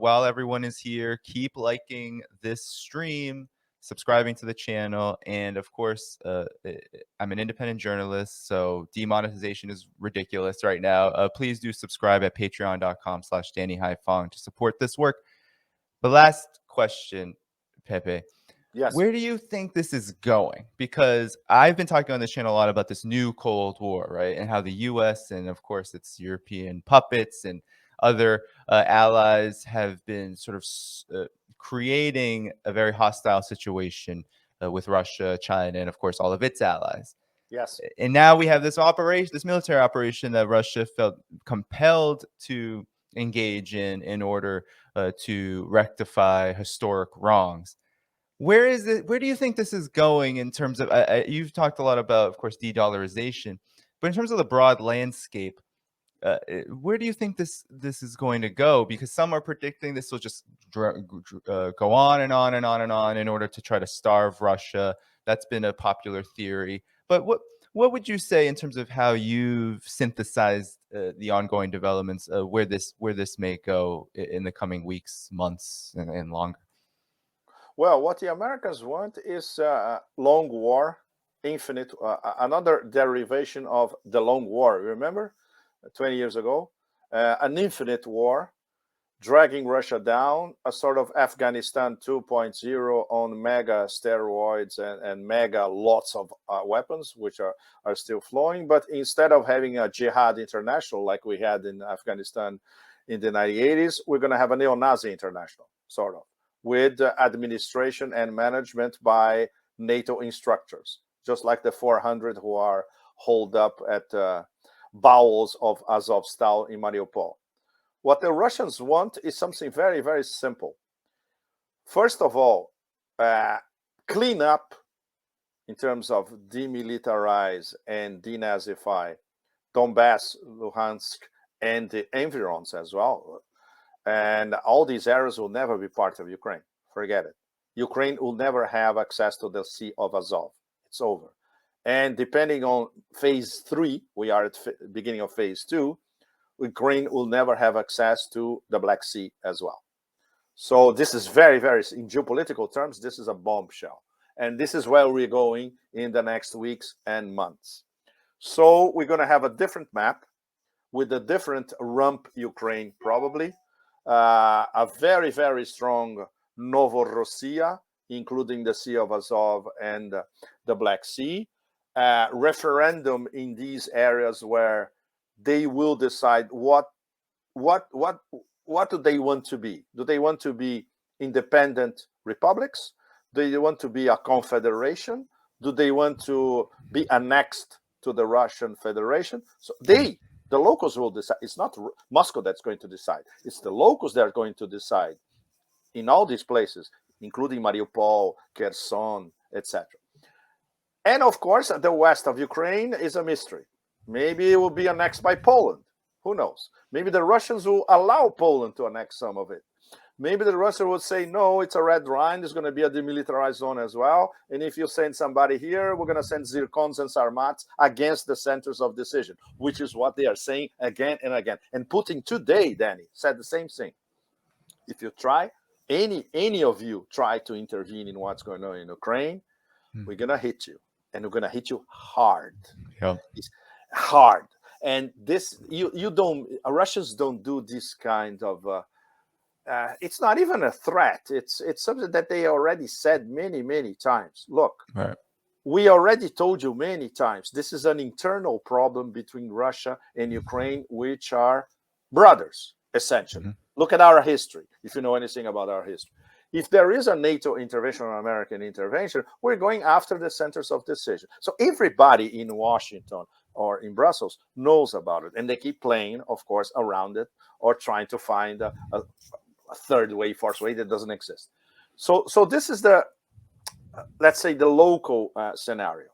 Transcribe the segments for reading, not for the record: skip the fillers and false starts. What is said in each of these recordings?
while everyone is here, keep liking this stream, subscribing to the channel, and of course, I'm an independent journalist, so demonetization is ridiculous right now. Please do subscribe at patreon.com/DannyHaiphong to support this work. The last question, Pepe. Yes. Where do you think this is going? Because I've been talking on this channel a lot about this new Cold War, right? And how the US and, of course, its European puppets and other allies have been sort of creating a very hostile situation with Russia, China, and, of course, all of its allies. Yes. And now we have this operation, this military operation that Russia felt compelled to engage in order to rectify historic wrongs. Where is it? Where do you think this is going in terms of? You've talked a lot about, of course, de-dollarization, but in terms of the broad landscape, where do you think this is going to go? Because some are predicting this will just go on and on and on and on in order to try to starve Russia. That's been a popular theory. But what would you say in terms of how you've synthesized the ongoing developments, where this may go in the coming weeks, months, and longer? Well, what the Americans want is long war, infinite, another derivation of the long war. Remember, 20 years ago, an infinite war, dragging Russia down, a sort of Afghanistan 2.0 on mega steroids and mega lots of weapons, which are still flowing. But instead of having a jihad international like we had in Afghanistan in the 1980s, we're going to have a neo-Nazi international, sort of, with administration and management by NATO instructors, just like the 400 who are holed up at bowels of Azovstal in Mariupol. What the Russians want is something very, very simple. First of all, clean up in terms of demilitarize and denazify Donbass, Luhansk, and the environs as well. And all these areas will never be part of Ukraine. Forget it. Ukraine will never have access to the Sea of Azov. It's over. And depending on phase 3, we are at the beginning of phase 2, Ukraine will never have access to the Black Sea as well. So this is very, very, in geopolitical terms, this is a bombshell. And this is where we're going in the next weeks and months. So we're going to have a different map with a different rump Ukraine, probably. A very, very strong Novorossiya, including the Sea of Azov and the Black Sea. Referendum in these areas where they will decide what do they want to be. Do they want to be independent republics? Do they want to be a confederation? Do they want to be annexed to the Russian Federation? So the locals will decide. It's not Moscow that's going to decide. It's the locals that are going to decide in all these places, including Mariupol, Kherson, etc. And of course, the west of Ukraine is a mystery. Maybe it will be annexed by Poland. Who knows? Maybe the Russians will allow Poland to annex some of it. Maybe the Russians would say, no, it's a red line. There's going to be a demilitarized zone as well. And if you send somebody here, we're going to send Zircons and Sarmats against the centers of decision, which is what they are saying again and again. And Putin today, Danny, said the same thing. If you try, any of you try to intervene in what's going on in Ukraine, we're going to hit you. And we're going to hit you hard. Yeah. It's hard. And this, you don't, Russians don't do this kind of, it's not even a threat. It's something that they already said many, many times. Look, Right. We already told you many times, this is an internal problem between Russia and Ukraine, which are brothers, essentially. Mhm. Look at our history, if you know anything about our history. If there is a NATO intervention or American intervention, we're going after the centers of decision. So everybody in Washington or in Brussels knows about it. And they keep playing, of course, around it or trying to find a third way, fourth way that doesn't exist. So this is the, let's say, the local scenario.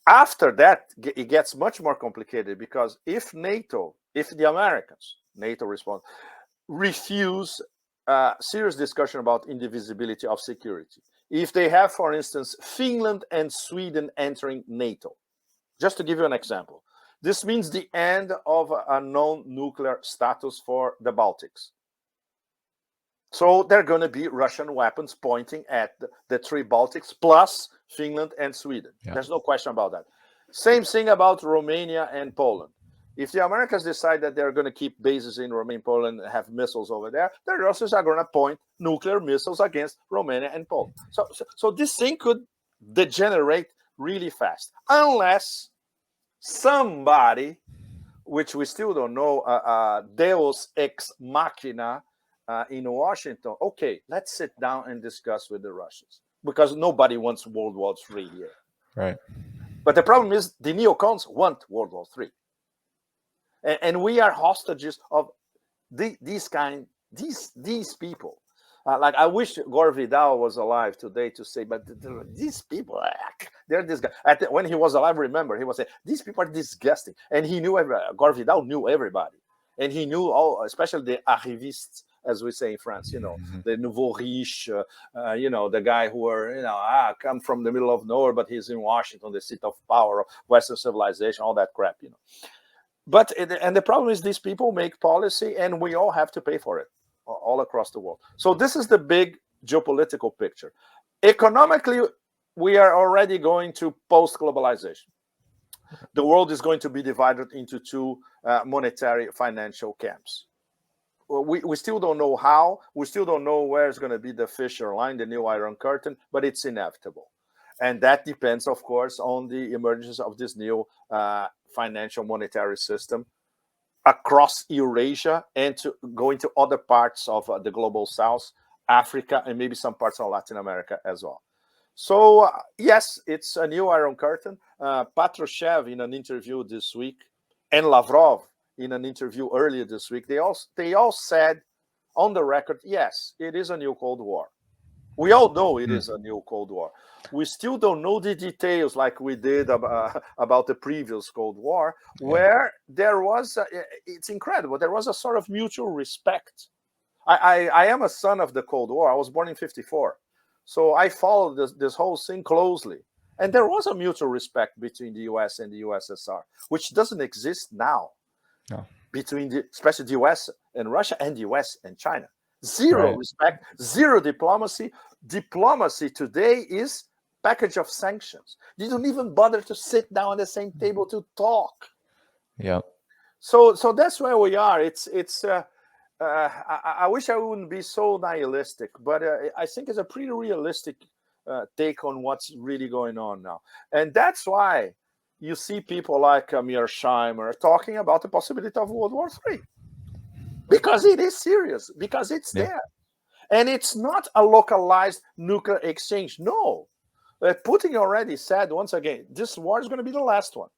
After that, it gets much more complicated because if NATO, if the Americans, NATO response, refuse serious discussion about indivisibility of security. If they have, for instance, Finland and Sweden entering NATO, just to give you an example, this means the end of a non-nuclear status for the Baltics. So there are going to be Russian weapons pointing at the three Baltics plus Finland and Sweden. Yeah. There's no question about that. Same thing about Romania and Poland. If the Americans decide that they're going to keep bases in Romania and Poland and have missiles over there, the Russians are going to point nuclear missiles against Romania and Poland. So this thing could degenerate really fast unless somebody, which we still don't know, Deus ex machina in Washington. Okay, let's sit down and discuss with the Russians because nobody wants World War III here. Right. But the problem is the neocons want World War III, and we are hostages of these people. Like I wish Gore Vidal was alive today to say, but these people, they're disgusting. When he was alive, remember, he was saying, these people are disgusting. And he knew, Gore Vidal knew everybody. And he knew all, especially the arrivistes, as we say in France, the nouveau riche, the guy who are, come from the middle of nowhere, but he's in Washington, the seat of power of Western civilization, all that crap, But, and the problem is these people make policy and we all have to pay for it all across the world. So this is the big geopolitical picture. Economically, we are already going to post-globalization. The world is going to be divided into two monetary financial camps. We still don't know how. We still don't know where is going to be the Fisher line, the new Iron Curtain, but it's inevitable. And that depends, of course, on the emergence of this new financial monetary system across Eurasia and to go into other parts of the global South, Africa, and maybe some parts of Latin America as well. So, yes, it's a new Iron Curtain. Patrushev in an interview this week and Lavrov in an interview earlier this week, they all said on the record, yes, it is a new Cold War. We all know it is a new Cold War. We still don't know the details like we did about the previous Cold War, where there was, it's incredible, there was a sort of mutual respect. I am a son of the Cold War. I was born in 1954. So I followed this whole thing closely. And there was a mutual respect between the US and the USSR, which doesn't exist now. No. Between especially the US and Russia and the US and China. Zero respect, zero diplomacy. Diplomacy today is package of sanctions. You don't even bother to sit down at the same table to talk. Yeah. So that's where we are. I wish I wouldn't be so nihilistic, but I think it's a pretty realistic take on what's really going on now. And that's why you see people like Mearsheimer talking about the possibility of World War III. Because it is serious, because it's there. And it's not a localized nuclear exchange. No. Putin already said, once again, this war is going to be the last one.